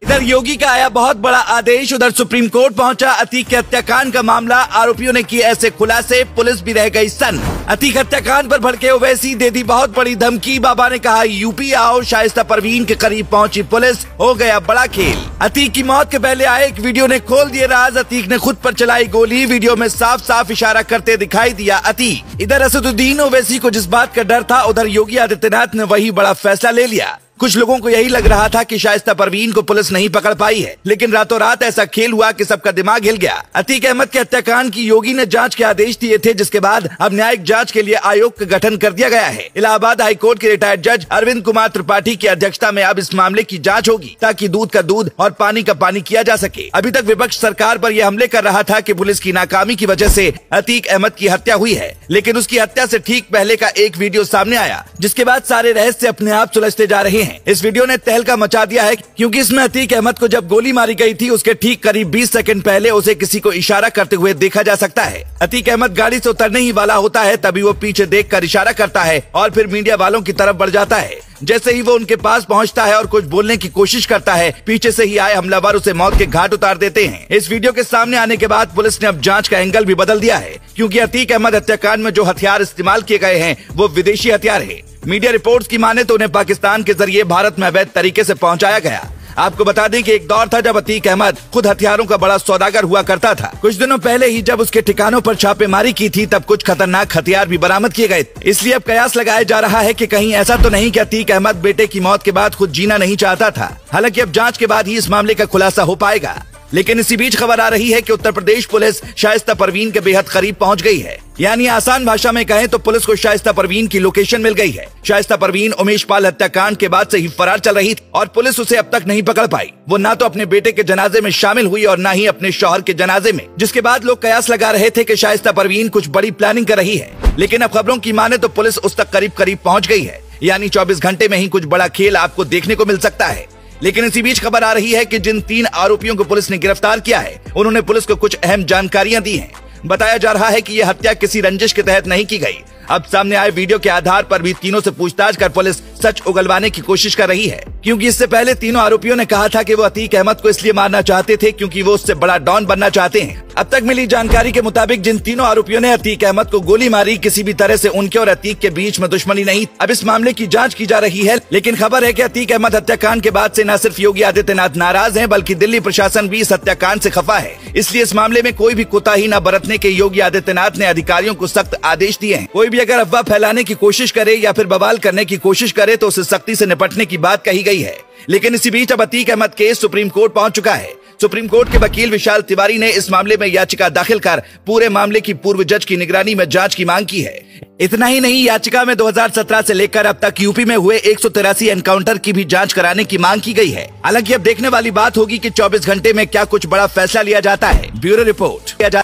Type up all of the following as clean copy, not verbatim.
इधर योगी का आया बहुत बड़ा आदेश, उधर सुप्रीम कोर्ट पहुंचा अतीक के हत्याकांड का मामला। आरोपियों ने किए ऐसे खुलासे, पुलिस भी रह गई सन्न। अतीक हत्याकांड पर भड़के ओवैसी दे दी बहुत बड़ी धमकी। बाबा ने कहा यूपी आओ, शाइस्ता परवीन के करीब पहुंची पुलिस, हो गया बड़ा खेल। अतीक की मौत के पहले आए एक वीडियो ने खोल दिए राज। अतीक ने खुद पर चलाई गोली, वीडियो में साफ साफ इशारा करते दिखाई दिया अतीक। इधर असदुद्दीन ओवैसी को जिस बात का डर था, उधर योगी आदित्यनाथ ने वही बड़ा फैसला ले लिया। कुछ लोगों को यही लग रहा था कि शाइस्ता परवीन को पुलिस नहीं पकड़ पाई है, लेकिन रातों रात ऐसा खेल हुआ कि सबका दिमाग हिल गया। अतीक अहमद के हत्याकांड की योगी ने जांच के आदेश दिए थे, जिसके बाद अब न्यायिक जांच के लिए आयोग का गठन कर दिया गया है। इलाहाबाद हाईकोर्ट के रिटायर्ड जज अरविंद कुमार त्रिपाठी की अध्यक्षता में अब इस मामले की जांच होगी, ताकि दूध का दूध और पानी का पानी किया जा सके। अभी तक विपक्ष सरकार पर यह हमले कर रहा था कि पुलिस की नाकामी की वजह से अतीक अहमद की हत्या हुई है, लेकिन उसकी हत्या से ठीक पहले का एक वीडियो सामने आया, जिसके बाद सारे रहस्य अपने आप सुलझते जा रहे हैं। इस वीडियो ने तहलका मचा दिया है, क्योंकि इसमें अतीक अहमद को जब गोली मारी गई थी, उसके ठीक करीब 20 सेकंड पहले उसे किसी को इशारा करते हुए देखा जा सकता है। अतीक अहमद गाड़ी से उतरने ही वाला होता है, तभी वो पीछे देखकर इशारा करता है और फिर मीडिया वालों की तरफ बढ़ जाता है। जैसे ही वो उनके पास पहुंचता है और कुछ बोलने की कोशिश करता है, पीछे से ही आए हमलावर उसे मौत के घाट उतार देते हैं। इस वीडियो के सामने आने के बाद पुलिस ने अब जांच का एंगल भी बदल दिया है, क्योंकि अतीक अहमद हत्याकांड में जो हथियार इस्तेमाल किए गए हैं वो विदेशी हथियार है। मीडिया रिपोर्ट्स की माने तो उन्हें पाकिस्तान के जरिए भारत में अवैध तरीके से पहुंचाया गया। आपको बता दें कि एक दौर था जब अतीक अहमद खुद हथियारों का बड़ा सौदागर हुआ करता था। कुछ दिनों पहले ही जब उसके ठिकानों पर छापेमारी की थी, तब कुछ खतरनाक हथियार भी बरामद किए गए। इसलिए अब कयास लगाया जा रहा है कि कहीं ऐसा तो नहीं कि अतीक अहमद बेटे की मौत के बाद खुद जीना नहीं चाहता था। हालांकि अब जांच के बाद ही इस मामले का खुलासा हो पाएगा। लेकिन इसी बीच खबर आ रही है कि उत्तर प्रदेश पुलिस शाइस्ता परवीन के बेहद करीब पहुंच गई है। यानी आसान भाषा में कहें तो पुलिस को शाइस्ता परवीन की लोकेशन मिल गई है। शाइस्ता परवीन उमेश पाल हत्याकांड के बाद से ही फरार चल रही थी और पुलिस उसे अब तक नहीं पकड़ पाई। वो ना तो अपने बेटे के जनाजे में शामिल हुई और ना ही अपने शौहर के जनाजे में, जिसके बाद लोग कयास लगा रहे थे कि शाइस्ता परवीन कुछ बड़ी प्लानिंग कर रही है। लेकिन अब खबरों की माने तो पुलिस उस तक करीब करीब पहुंच गई है। यानी 24 घंटे में ही कुछ बड़ा खेल आपको देखने को मिल सकता है। लेकिन इसी बीच खबर आ रही है कि जिन 3 आरोपियों को पुलिस ने गिरफ्तार किया है, उन्होंने पुलिस को कुछ अहम जानकारियां दी हैं। बताया जा रहा है कि यह हत्या किसी रंजिश के तहत नहीं की गई। अब सामने आए वीडियो के आधार पर भी तीनों से पूछताछ कर पुलिस सच उगलवाने की कोशिश कर रही है, क्योंकि इससे पहले तीनों आरोपियों ने कहा था कि वो अतीक अहमद को इसलिए मारना चाहते थे क्योंकि वो उससे बड़ा डॉन बनना चाहते हैं। अब तक मिली जानकारी के मुताबिक जिन तीनों आरोपियों ने अतीक अहमद को गोली मारी, किसी भी तरह से उनके और अतीक के बीच में दुश्मनी नहीं। अब इस मामले की जांच की जा रही है, लेकिन खबर है कि अतीक अहमद हत्याकांड के बाद से न सिर्फ योगी आदित्यनाथ नाराज हैं, बल्कि दिल्ली प्रशासन भी इस हत्याकांड से खफा है। इसलिए इस मामले में कोई भी कोताही न बरतने के योगी आदित्यनाथ ने अधिकारियों को सख्त आदेश दिए हैं। कोई भी अगर अफवाह फैलाने की कोशिश करे या फिर बवाल करने की कोशिश करे तो उसे सख्ती से निपटने की बात कही गई है। लेकिन इसी बीच अब Atiq Ahmed case supreme court पहुंच चुका है। सुप्रीम कोर्ट के वकील विशाल तिवारी ने इस मामले में याचिका दाखिल कर पूरे मामले की पूर्व जज की निगरानी में जांच की मांग की है। इतना ही नहीं, याचिका में 2017 से लेकर अब तक यूपी में हुए 183 एनकाउंटर की भी जांच कराने की मांग की गई है। हालांकि अब देखने वाली बात होगी कि 24 घंटे में क्या कुछ बड़ा फैसला लिया जाता है। Bureau report.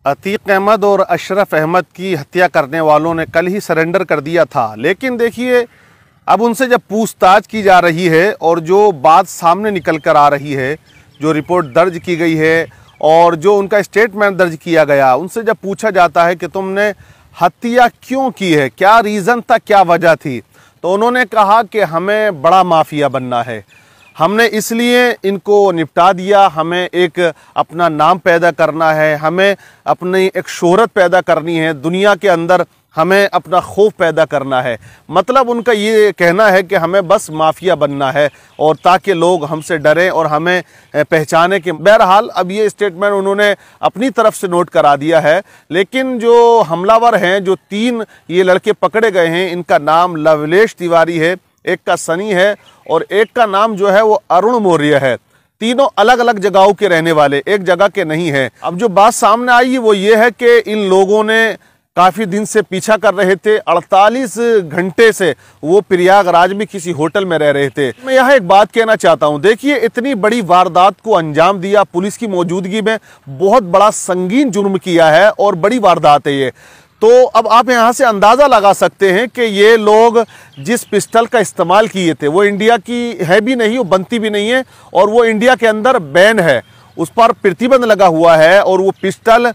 अतीक अहमद और अशरफ अहमद की हत्या करने वालों ने कल ही सरेंडर कर दिया था, लेकिन देखिए अब उनसे जब पूछताछ की जा रही है और जो बात सामने निकल कर आ रही है, जो रिपोर्ट दर्ज की गई है और जो उनका स्टेटमेंट दर्ज किया गया, उनसे जब पूछा जाता है कि तुमने हत्या क्यों की है, क्या रीज़न था, क्या वजह थी, तो उन्होंने कहा कि हमें बड़ा माफिया बनना है, हमने इसलिए इनको निपटा दिया, हमें एक अपना नाम पैदा करना है, हमें अपनी एक शोहरत पैदा करनी है, दुनिया के अंदर हमें अपना खौफ पैदा करना है। मतलब उनका ये कहना है कि हमें बस माफिया बनना है और ताकि लोग हमसे डरें और हमें पहचाने के। बहरहाल अब ये स्टेटमेंट उन्होंने अपनी तरफ से नोट करा दिया है, लेकिन जो हमलावर हैं, जो 3 ये लड़के पकड़े गए हैं, इनका नाम लवलेश तिवारी है, एक का सनी है और एक का नाम जो है वो अरुण मौर्य है। तीनों अलग अलग जगहों के रहने वाले, एक जगह के नहीं है। अब जो बात सामने आई है वो ये है कि इन लोगों ने काफ़ी दिन से पीछा कर रहे थे, 48 घंटे से वो प्रयागराज में किसी होटल में रह रहे थे। मैं यहाँ एक बात कहना चाहता हूँ, देखिए इतनी बड़ी वारदात को अंजाम दिया पुलिस की मौजूदगी में, बहुत बड़ा संगीन जुर्म किया है और बड़ी वारदात है ये। तो अब आप यहां से अंदाजा लगा सकते हैं कि ये लोग जिस पिस्टल का इस्तेमाल किए थे वो इंडिया की है भी नहीं, वो बनती भी नहीं है और वो इंडिया के अंदर बैन है, उस पर प्रतिबंध लगा हुआ है और वो पिस्टल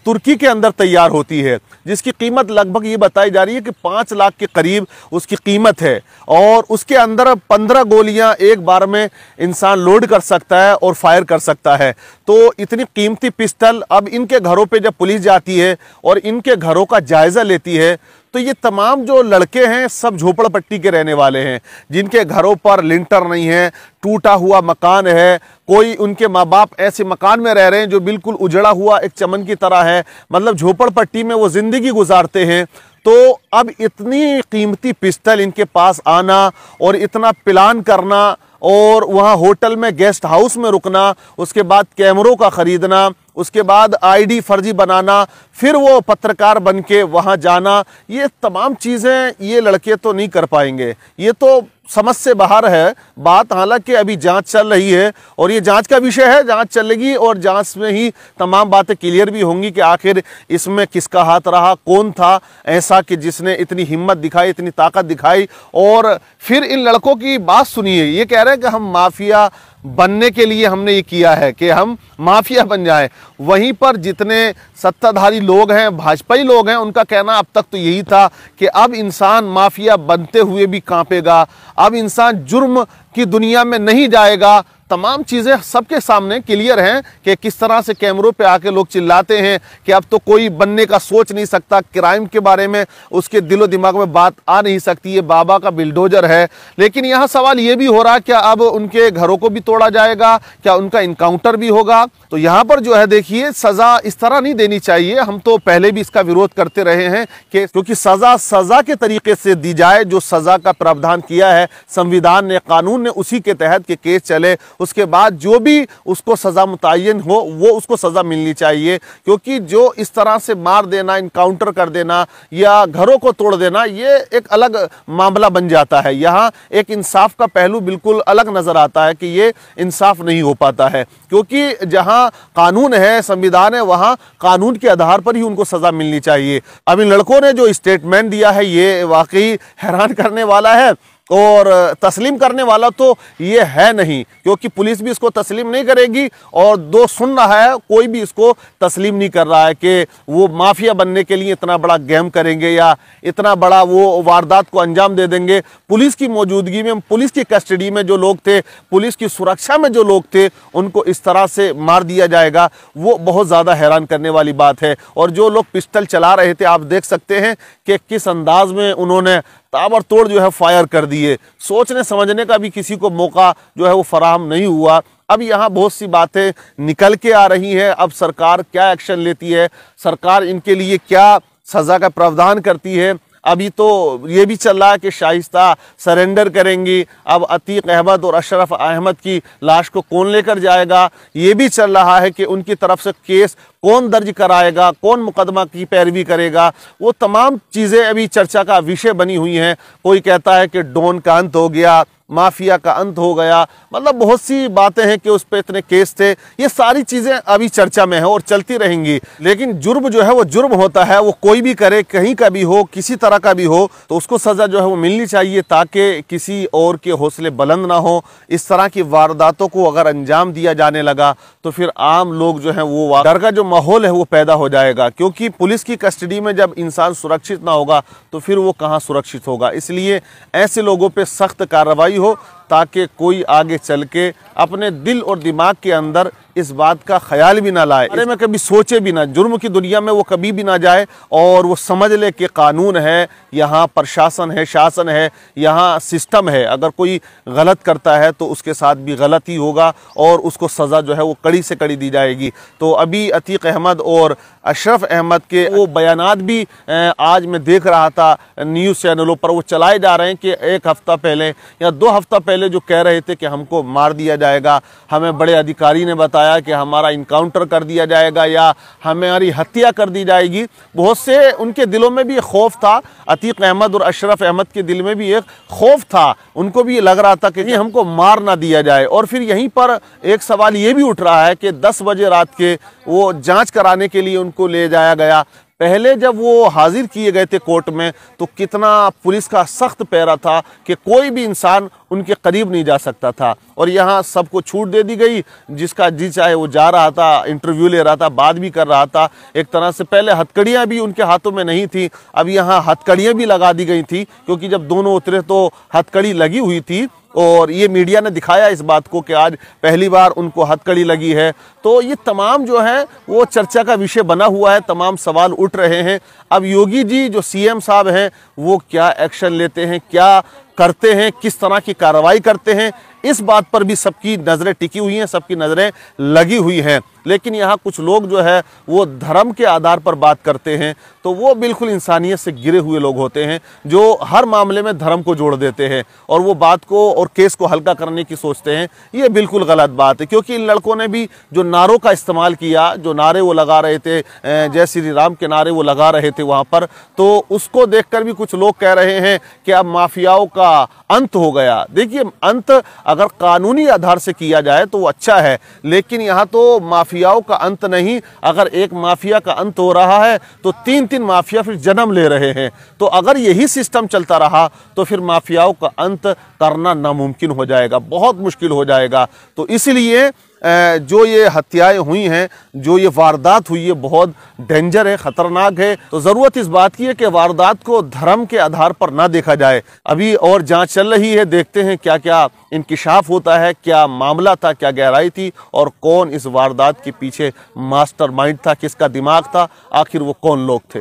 तुर्की के अंदर तैयार होती है, जिसकी कीमत लगभग ये बताई जा रही है कि 5 लाख के करीब उसकी कीमत है और उसके अंदर 15 गोलियां एक बार में इंसान लोड कर सकता है और फायर कर सकता है। तो इतनी कीमती पिस्टल अब इनके घरों पे जब पुलिस जाती है और इनके घरों का जायजा लेती है तो ये तमाम जो लड़के हैं सब झोपड़पट्टी के रहने वाले हैं, जिनके घरों पर लिंटर नहीं है, टूटा हुआ मकान है, कोई उनके माँ बाप ऐसे मकान में रह रहे हैं जो बिल्कुल उजड़ा हुआ एक चमन की तरह है, मतलब झोपड़पट्टी में वो जिंदगी गुजारते हैं। तो अब इतनी कीमती पिस्टल इनके पास आना और इतना प्लान करना और वहाँ होटल में गेस्ट हाउस में रुकना, उसके बाद कैमरों का खरीदना, उसके बाद आईडी फर्जी बनाना, फिर वो पत्रकार बन के वहाँ जाना, ये तमाम चीज़ें ये लड़के तो नहीं कर पाएंगे। ये तो समझ से बाहर है बात। हालांकि अभी जांच चल रही है और ये जांच का विषय है, जांच चलेगी और जांच में ही तमाम बातें क्लियर भी होंगी कि आखिर इसमें किसका हाथ रहा, कौन था ऐसा कि जिसने इतनी हिम्मत दिखाई, इतनी ताकत दिखाई। और फिर इन लड़कों की बात सुनिए, ये कह रहे हैं कि हम माफिया बनने के लिए हमने ये किया है कि हम माफिया बन जाएं। वहीं पर जितने सत्ताधारी लोग हैं, भाजपाई लोग हैं, उनका कहना अब तक तो यही था कि अब इंसान माफिया बनते हुए भी कांपेगा, अब इंसान जुर्म की दुनिया में नहीं जाएगा। तमाम चीज़ें सबके सामने क्लियर हैं कि किस तरह से कैमरों पे आके लोग चिल्लाते हैं कि अब तो कोई बनने का सोच नहीं सकता, क्राइम के बारे में उसके दिलो दिमाग में बात आ नहीं सकती, ये बाबा का बिल्डोजर है। लेकिन यहाँ सवाल ये भी हो रहा है क्या अब उनके घरों को भी तोड़ा जाएगा, क्या उनका इनकाउंटर भी होगा? तो यहाँ पर जो है देखिए, सज़ा इस तरह नहीं देनी चाहिए। हम तो पहले भी इसका विरोध करते रहे हैं कि क्योंकि सज़ा के तरीके से दी जाए, जो सज़ा का प्रावधान किया है संविधान ने, कानून ने, उसी के तहत के केस चले, उसके बाद जो भी उसको सजा मुतय्यन हो वो उसको सजा मिलनी चाहिए। क्योंकि जो इस तरह से मार देना, इनकाउंटर कर देना या घरों को तोड़ देना, ये एक अलग मामला बन जाता है। यहाँ एक इंसाफ का पहलू बिल्कुल अलग नजर आता है कि ये इंसाफ नहीं हो पाता है, क्योंकि जहाँ कानून है, संविधान है, वहाँ कानून के आधार पर ही उनको सजा मिलनी चाहिए। अब इन लड़कों ने जो स्टेटमेंट दिया है ये वाकई हैरान करने वाला है और तस्लीम करने वाला तो ये है नहीं, क्योंकि पुलिस भी इसको तस्लीम नहीं करेगी और दो सुन रहा है, कोई भी इसको तस्लीम नहीं कर रहा है कि वो माफिया बनने के लिए इतना बड़ा गेम करेंगे या इतना बड़ा वो वारदात को अंजाम दे देंगे। पुलिस की मौजूदगी में, पुलिस की कस्टडी में जो लोग थे, पुलिस की सुरक्षा में जो लोग थे, उनको इस तरह से मार दिया जाएगा, वो बहुत ज़्यादा हैरान करने वाली बात है। और जो लोग पिस्टल चला रहे थे, आप देख सकते हैं कि किस अंदाज में उन्होंने ताबड़तोड़ जो है फायर कर दिए। सोचने समझने का भी किसी को मौका जो है वो फराहम नहीं हुआ। अब यहाँ बहुत सी बातें निकल के आ रही हैं। अब सरकार क्या एक्शन लेती है, सरकार इनके लिए क्या सज़ा का प्रावधान करती है। अभी तो ये भी चल रहा है कि शाइस्ता सरेंडर करेंगी। अब अतीक अहमद और अशरफ अहमद की लाश को कौन लेकर जाएगा, ये भी चल रहा है कि उनकी तरफ से केस कौन दर्ज कराएगा, कौन मुकदमा की पैरवी करेगा। वो तमाम चीज़ें अभी चर्चा का विषय बनी हुई हैं। कोई कहता है कि डॉन का अंत हो गया, माफिया का अंत हो गया, मतलब बहुत सी बातें हैं कि उस पर इतने केस थे। ये सारी चीज़ें अभी चर्चा में है और चलती रहेंगी। लेकिन जुर्म जो है वो जुर्म होता है, वो कोई भी करे, कहीं का भी हो, किसी तरह का भी हो, तो उसको सज़ा जो है वो मिलनी चाहिए, ताकि किसी और के हौसले बुलंद ना हो। इस तरह की वारदातों को अगर अंजाम दिया जाने लगा तो फिर आम लोग जो है वो डर का जो माहौल है वो पैदा हो जाएगा। क्योंकि पुलिस की कस्टडी में जब इंसान सुरक्षित ना होगा तो फिर वो कहाँ सुरक्षित होगा। इसलिए ऐसे लोगों पे सख्त कार्रवाई हो, ताकि कोई आगे चल के अपने दिल और दिमाग के अंदर इस बात का ख्याल भी ना लाए, अरे मैं कभी सोचे भी ना, जुर्म की दुनिया में वो कभी भी ना जाए और वो समझ ले कि कानून है, यहाँ प्रशासन है, शासन है, यहाँ सिस्टम है। अगर कोई गलत करता है तो उसके साथ भी गलत ही होगा और उसको सज़ा जो है वो कड़ी से कड़ी दी जाएगी। तो अभी अतीक अहमद और अशरफ अहमद के वो बयानात भी आज मैं देख रहा था न्यूज़ चैनलों पर, वो चलाए जा रहे हैं कि 1 हफ्ता पहले या 2 हफ्ता पहले जो कह रहे थे कि हमको मार दिया जाएगा, हमें बड़े अधिकारी ने बताया कि हमारा इनकाउंटर कर दिया जाएगा या हमारी हत्या कर दी जाएगी। बहुत से उनके दिलों में भी एक खौफ था, अतीक अहमद और अशरफ अहमद के दिल में भी एक खौफ था। उनको भी लग रहा था कि हमको मार ना दिया जाए। और फिर यहीं पर एक सवाल ये भी उठ रहा है कि 10 बजे रात के वो जांच कराने के लिए उनको ले जाया गया, पहले जब वो हाजिर किए गए थे कोर्ट में तो कितना पुलिस का सख्त पहरा था कि कोई भी इंसान उनके करीब नहीं जा सकता था, और यहाँ सबको छूट दे दी गई। जिसका जी चाहे वो जा रहा था, इंटरव्यू ले रहा था, बात भी कर रहा था। एक तरह से पहले हथकड़ियाँ भी उनके हाथों में नहीं थी, अब यहाँ हथकड़ियाँ भी लगा दी गई थी, क्योंकि जब दोनों उतरे तो हथकड़ी लगी हुई थी। और ये मीडिया ने दिखाया इस बात को कि आज पहली बार उनको हथकड़ी लगी है। तो ये तमाम जो है वो चर्चा का विषय बना हुआ है, तमाम सवाल उठ रहे हैं। अब योगी जी जो सीएम साहब हैं वो क्या एक्शन लेते हैं, क्या करते हैं, किस तरह की कार्रवाई करते हैं, इस बात पर भी सबकी नज़रें टिकी हुई हैं, सबकी नज़रें लगी हुई हैं। लेकिन यहाँ कुछ लोग जो है वो धर्म के आधार पर बात करते हैं, तो वो बिल्कुल इंसानियत से गिरे हुए लोग होते हैं जो हर मामले में धर्म को जोड़ देते हैं और वो बात को और केस को हल्का करने की सोचते हैं। ये बिल्कुल गलत बात है, क्योंकि इन लड़कों ने भी जो नारों का इस्तेमाल किया, जो नारे वो लगा रहे थे, जय श्री राम के नारे वो लगा रहे थे वहाँ पर, तो उसको देखकर भी कुछ लोग कह रहे हैं कि अब माफियाओं का अंत हो गया। देखिए, अंत अगर कानूनी आधार से किया जाए तो वो अच्छा है, लेकिन यहाँ तो माफियाओं का अंत नहीं, अगर एक माफिया का अंत हो रहा है तो तीन तीन माफिया फिर जन्म ले रहे हैं। तो अगर यही सिस्टम चलता रहा तो फिर माफियाओं का अंत करना नामुमकिन हो जाएगा, बहुत मुश्किल हो जाएगा। तो इसलिए जो ये हत्याएं हुई हैं, जो ये वारदात हुई है, बहुत डेंजर है, ख़तरनाक है। तो ज़रूरत इस बात की है कि वारदात को धर्म के आधार पर ना देखा जाए। अभी और जांच चल रही है, देखते हैं क्या क्या इंकिशाफ होता है, क्या मामला था, क्या गहराई थी और कौन इस वारदात के पीछे मास्टरमाइंड था, किसका दिमाग था, आखिर वो कौन लोग थे।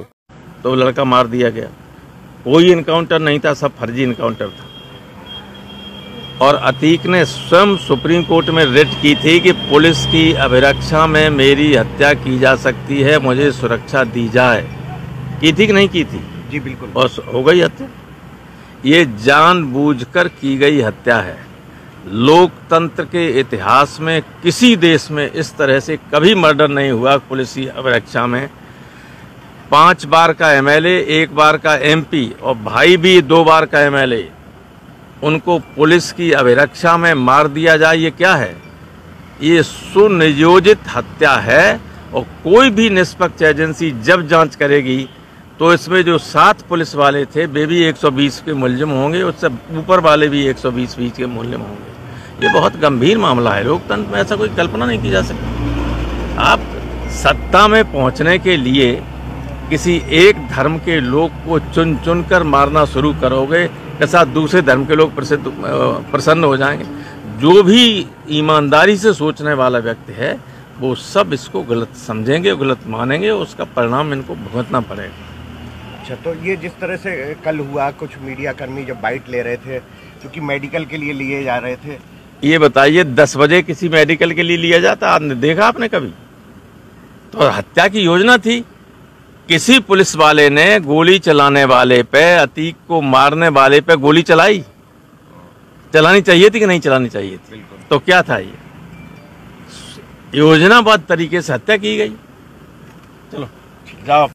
तो लड़का मार दिया गया, कोई इनकाउंटर नहीं था, सब फर्जी इनकाउंटर था। और अतीक ने स्वयं सुप्रीम कोर्ट में रिट की थी कि पुलिस की अभिरक्षा में मेरी हत्या की जा सकती है, मुझे सुरक्षा दी जाए। की थी कि नहीं की थी? जी बिल्कुल। और हो गई हत्या। ये जानबूझकर की गई हत्या है। लोकतंत्र के इतिहास में किसी देश में इस तरह से कभी मर्डर नहीं हुआ पुलिस की अभिरक्षा में। 5 बार का एमएलए, 1 बार का एमपी और भाई भी 2 बार का एमएलए, उनको पुलिस की अभिरक्षा में मार दिया जाए, ये क्या है? ये सुनियोजित हत्या है। और कोई भी निष्पक्ष एजेंसी जब जांच करेगी तो इसमें जो 7 पुलिस वाले थे वे भी 120 के मुलजिम होंगे, उससे ऊपर वाले भी 120 के मुलजिम होंगे। ये बहुत गंभीर मामला है। लोकतंत्र में ऐसा कोई कल्पना नहीं की जा सकती। आप सत्ता में पहुंचने के लिए किसी एक धर्म के लोग को चुन चुन कर मारना शुरू करोगे, के साथ दूसरे धर्म के लोग प्रसन्न हो जाएंगे। जो भी ईमानदारी से सोचने वाला व्यक्ति है वो सब इसको गलत समझेंगे, गलत मानेंगे, उसका परिणाम इनको भुगतना पड़ेगा। अच्छा, तो ये जिस तरह से कल हुआ, कुछ मीडिया कर्मी जब बाइट ले रहे थे क्योंकि मेडिकल के लिए लिए जा रहे थे, ये बताइए 10 बजे किसी मेडिकल के लिए लिया जाता? आपने देखा आपने कभी? तो हत्या की योजना थी। किसी पुलिस वाले ने गोली चलाने वाले पे, अतीक को मारने वाले पे गोली चलाई? चलानी चाहिए थी कि नहीं चलानी चाहिए थी? तो क्या था? ये योजनाबद्ध तरीके से हत्या की गई। चलो जाओ।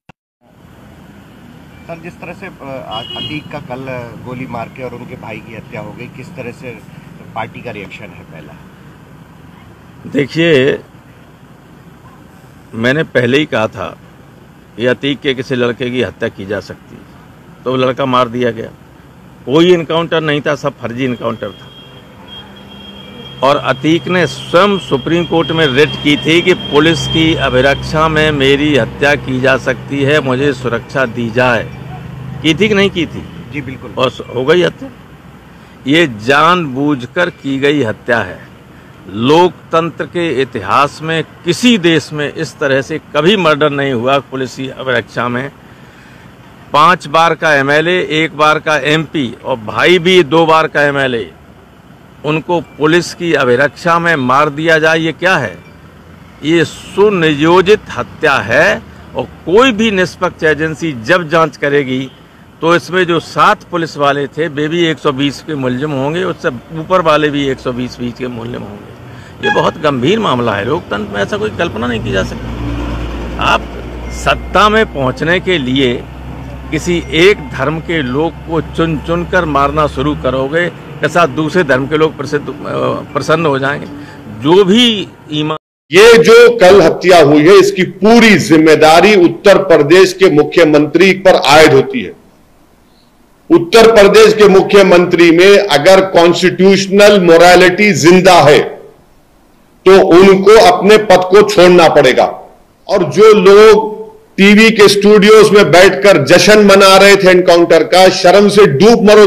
सर, जिस तरह से अतीक का कल गोली मार के और उनके भाई की हत्या हो गई, किस तरह से पार्टी का रिएक्शन है? पहला देखिए, मैंने पहले ही कहा था कि अतीक के किसी लड़के की हत्या की जा सकती है, तो लड़का मार दिया गया। कोई इनकाउंटर नहीं था, सब फर्जी इनकाउंटर था। और अतीक ने स्वयं सुप्रीम कोर्ट में रिट की थी कि पुलिस की अभिरक्षा में मेरी हत्या की जा सकती है, मुझे सुरक्षा दी जाए। की थी कि नहीं की थी? जी बिल्कुल। और हो गई हत्या। ये जानबूझकर की गई हत्या है। लोकतंत्र के इतिहास में किसी देश में इस तरह से कभी मर्डर नहीं हुआ पुलिस की अभिरक्षा में। 5 बार का एमएलए, 1 बार का एमपी और भाई भी 2 बार का एमएलए, उनको पुलिस की अभिरक्षा में मार दिया जाए, ये क्या है? ये सुनियोजित हत्या है। और कोई भी निष्पक्ष एजेंसी जब जांच करेगी तो इसमें जो 7 पुलिस वाले थे वे भी 120 के मुलजिम होंगे, उससे ऊपर वाले भी 120 के मुलजिम होंगे। ये बहुत गंभीर मामला है। लोकतंत्र में ऐसा कोई कल्पना नहीं की जा सकती। आप सत्ता में पहुंचने के लिए किसी एक धर्म के लोग को चुन चुन कर मारना शुरू करोगे, के साथ दूसरे धर्म के लोग प्रसन्न हो जाएंगे। जो भी ईमान ये जो कल हत्या हुई है इसकी पूरी जिम्मेदारी उत्तर प्रदेश के मुख्यमंत्री पर आयद होती है। उत्तर प्रदेश के मुख्यमंत्री में अगर कॉन्स्टिट्यूशनल मोरालिटी जिंदा है तो उनको अपने पद को छोड़ना पड़ेगा। और जो लोग टीवी के स्टूडियोज में बैठकर जश्न मना रहे थे एनकाउंटर का, शर्म से डूब मरो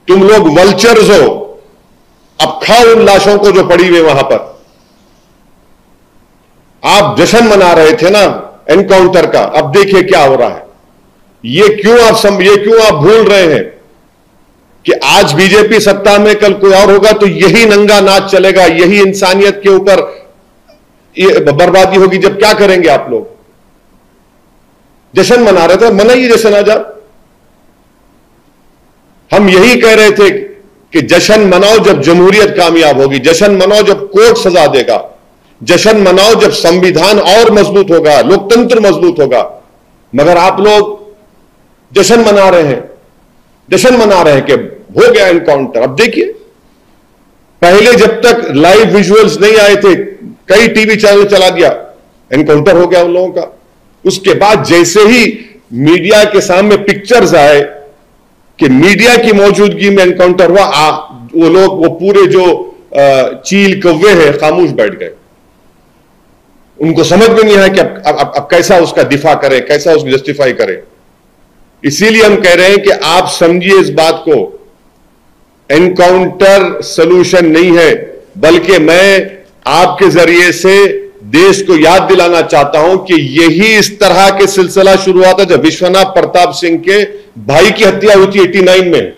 तुम लोग वल्चर्स हो। अब खाओ उन लाशों को जो पड़ी हुई वहां पर। आप जश्न मना रहे थे ना एनकाउंटर का, अब देखिए क्या हो रहा है। ये क्यों आप भूल रहे हैं कि आज बीजेपी सत्ता में, कल कोई और होगा तो यही नंगा नाच चलेगा, यही इंसानियत के ऊपर ये बर्बादी होगी। जब क्या करेंगे आप लोग? जश्न मना रहे थे, मनाइए जश्न आज आप। हम यही कह रहे थे कि जश्न मनाओ जब जमहूरियत कामयाब होगी, जश्न मनाओ जब कोर्ट सजा देगा, जश्न मनाओ जब संविधान और मजबूत होगा, लोकतंत्र मजबूत होगा। मगर आप लोग जश्न मना रहे हैं कि हो गया एनकाउंटर। अब देखिए, पहले जब तक लाइव विजुअल्स नहीं आए थे, कई टीवी चैनल चला दिया, एनकाउंटर हो गया उन लोगों का। उसके बाद जैसे ही मीडिया के सामने पिक्चर्स आए कि मीडिया की मौजूदगी में एनकाउंटर हुआ, वो लोग, वो पूरे जो चील कौवे हैं, खामोश बैठ गए। उनको समझ में नहीं आया कि अब कैसा उसका दिफा करें, कैसा उसको जस्टिफाई करें। इसीलिए हम कह रहे हैं कि आप समझिए इस बात को, एनकाउंटर सलूशन नहीं है, बल्कि मैं आपके जरिए से देश को याद दिलाना चाहता हूं कि यही इस तरह के सिलसिला शुरू हुआ था जब विश्वनाथ प्रताप सिंह के भाई की हत्या हुई थी 89 में।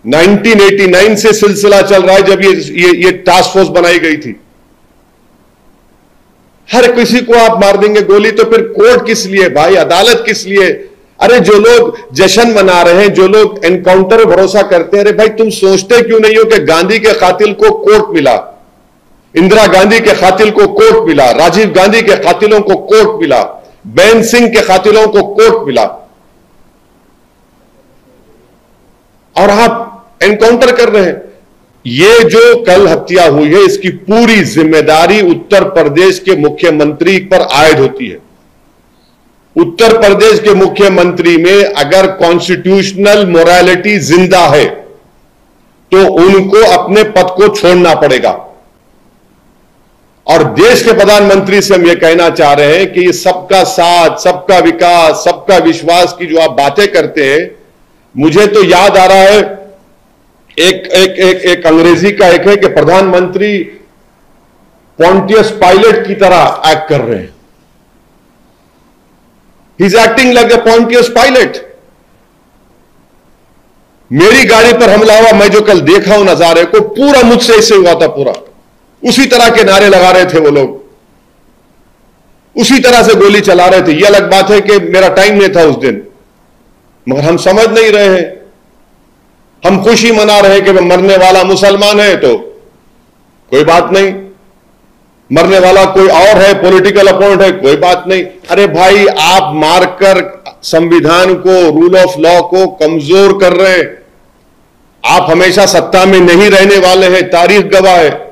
1989 से सिलसिला चल रहा है जब ये टास्क फोर्स बनाई गई थी। हर किसी को आप मार देंगे गोली, तो फिर कोर्ट किस लिए भाई, अदालत किस लिए? अरे जो लोग जश्न मना रहे हैं, जो लोग एनकाउंटर पर भरोसा करते हैं, अरे भाई तुम सोचते क्यों नहीं हो कि गांधी के कातिल को कोर्ट मिला, इंदिरा गांधी के कातिल को कोर्ट मिला, राजीव गांधी के कातिलों को कोर्ट मिला, बेन सिंह के कातिलों को कोर्ट मिला, और आप एनकाउंटर कर रहे हैं। ये जो कल हत्या हुई है इसकी पूरी जिम्मेदारी उत्तर प्रदेश के मुख्यमंत्री पर आयद होती है। उत्तर प्रदेश के मुख्यमंत्री में अगर कॉन्स्टिट्यूशनल मोरालिटी जिंदा है तो उनको अपने पद को छोड़ना पड़ेगा। और देश के प्रधानमंत्री से हम यह कहना चाह रहे हैं कि ये सबका साथ, सबका विकास, सबका विश्वास की जो आप बातें करते हैं, मुझे तो याद आ रहा है एक अंग्रेजी का एक है कि प्रधानमंत्री पॉन्टियस पायलट की तरह एक्ट कर रहे हैं। He is acting like a Pontius Pilate. मेरी गाड़ी पर हमला हुआ, मैं जो कल देखा हूं नजारे को, पूरा मुझसे ऐसे हुआ था, पूरा उसी तरह के नारे लगा रहे थे वो लोग, उसी तरह से गोली चला रहे थे। यह अलग बात है कि मेरा टाइम नहीं था उस दिन, मगर हम समझ नहीं रहे हैं। हम खुशी मना रहे हैं कि मरने वाला मुसलमान है तो कोई बात नहीं, मरने वाला कोई और है, पॉलिटिकल अपोनेंट है, कोई बात नहीं। अरे भाई, आप मारकर संविधान को, रूल ऑफ लॉ को कमजोर कर रहे हैं। आप हमेशा सत्ता में नहीं रहने वाले हैं, तारीख गवाह है।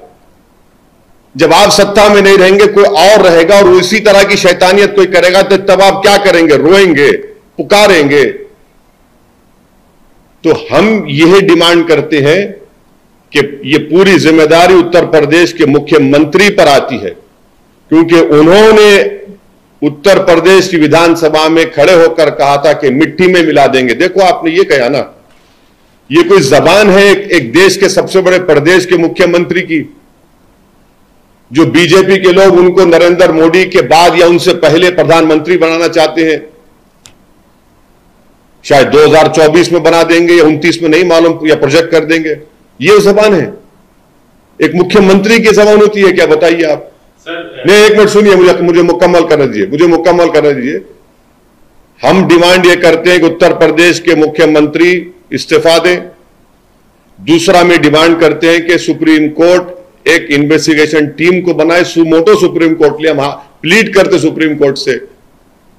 जब आप सत्ता में नहीं रहेंगे कोई और रहेगा और उसी तरह की शैतानियत कोई करेगा, तो तब आप क्या करेंगे? रोएंगे, पुकारेंगे। तो हम यह डिमांड करते हैं कि ये पूरी जिम्मेदारी उत्तर प्रदेश के मुख्यमंत्री पर आती है, क्योंकि उन्होंने उत्तर प्रदेश की विधानसभा में खड़े होकर कहा था कि मिट्टी में मिला देंगे। देखो, आपने ये कहा ना, ये कोई जबान है एक देश के सबसे बड़े प्रदेश के मुख्यमंत्री की? जो बीजेपी के लोग उनको नरेंद्र मोदी के बाद या उनसे पहले प्रधानमंत्री बनाना चाहते हैं, शायद 2024 में बना देंगे या 29 में, नहीं मालूम, या प्रोजेक्ट कर देंगे। ये जबान है, एक मुख्यमंत्री की जबान होती है क्या? बताइए आप। नहीं, एक मिनट सुनिए, मुझे मुकम्मल करने दीजिए। हम डिमांड ये करते हैं कि उत्तर प्रदेश के मुख्यमंत्री इस्तीफा दें। दूसरा में डिमांड करते हैं कि सुप्रीम कोर्ट एक इन्वेस्टिगेशन टीम को बनाए, सुमोटो सुप्रीम कोर्ट ले, हम प्लीड करते सुप्रीम कोर्ट से।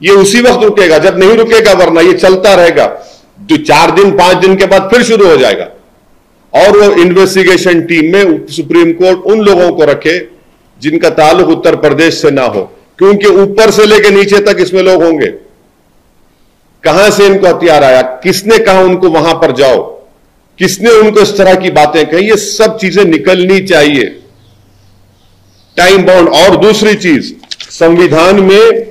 ये उसी वक्त रुकेगा जब नहीं रुकेगा, वरना ये चलता रहेगा। जो 4 दिन 5 दिन के बाद फिर शुरू हो जाएगा। और वो इन्वेस्टिगेशन टीम में सुप्रीम कोर्ट उन लोगों को रखे जिनका ताल्लुक उत्तर प्रदेश से ना हो, क्योंकि ऊपर से लेकर नीचे तक इसमें लोग होंगे। कहां से इनको हथियार आया, किसने कहा उनको वहां पर जाओ, किसने उनको इस तरह की बातें कही, ये सब चीजें निकलनी चाहिए, टाइम बाउंड। और दूसरी चीज, संविधान में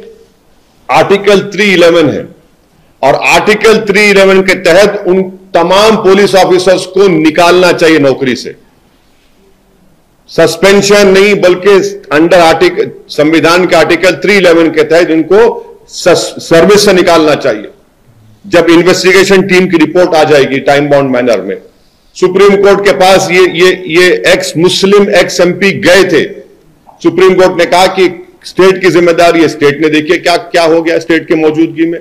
आर्टिकल 311 है और आर्टिकल 311 के तहत उन तमाम पुलिस ऑफिसर्स को निकालना चाहिए नौकरी से। सस्पेंशन नहीं, बल्कि अंडर आर्टिकल संविधान के आर्टिकल 311 के तहत इनको सर्विस से निकालना चाहिए। जब इन्वेस्टिगेशन टीम की रिपोर्ट आ जाएगी टाइम बाउंड मैनर में, सुप्रीम कोर्ट के पास ये एक्स मुस्लिम एक्स एमपी गए थे, सुप्रीम कोर्ट ने कहा कि स्टेट की जिम्मेदारी है, स्टेट ने देखिए क्या क्या हो गया स्टेट की मौजूदगी में।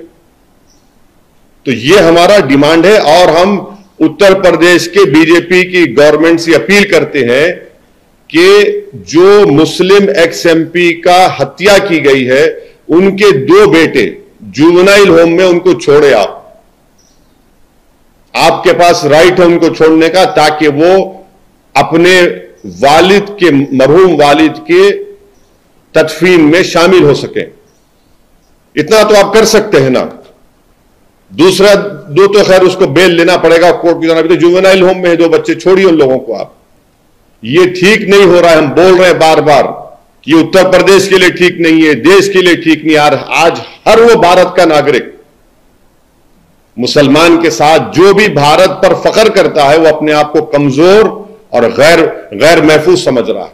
तो ये हमारा डिमांड है और हम उत्तर प्रदेश के बीजेपी की गवर्नमेंट से अपील करते हैं कि जो मुस्लिम एक्स एमपी का हत्या की गई है, उनके 2 बेटे जुवेनाइल होम में, उनको छोड़े आपके पास राइट है उनको छोड़ने का, ताकि वो अपने वालिद के, मरहूम वालिद के तदफीन में शामिल हो सके। इतना तो आप कर सकते हैं ना। दूसरा 2 तो खैर उसको बेल लेना पड़ेगा कोर्ट की, अभी तो जुवेनाइल होम में है 2 बच्चे, छोड़िए उन लोगों को आप। ये ठीक नहीं हो रहा है, हम बोल रहे हैं बार बार कि उत्तर प्रदेश के लिए ठीक नहीं है, देश के लिए ठीक नहीं। आज हर वो भारत का नागरिक मुसलमान के साथ जो भी भारत पर फख्र करता है, वो अपने आप को कमजोर और गैर महफूज समझ रहा है।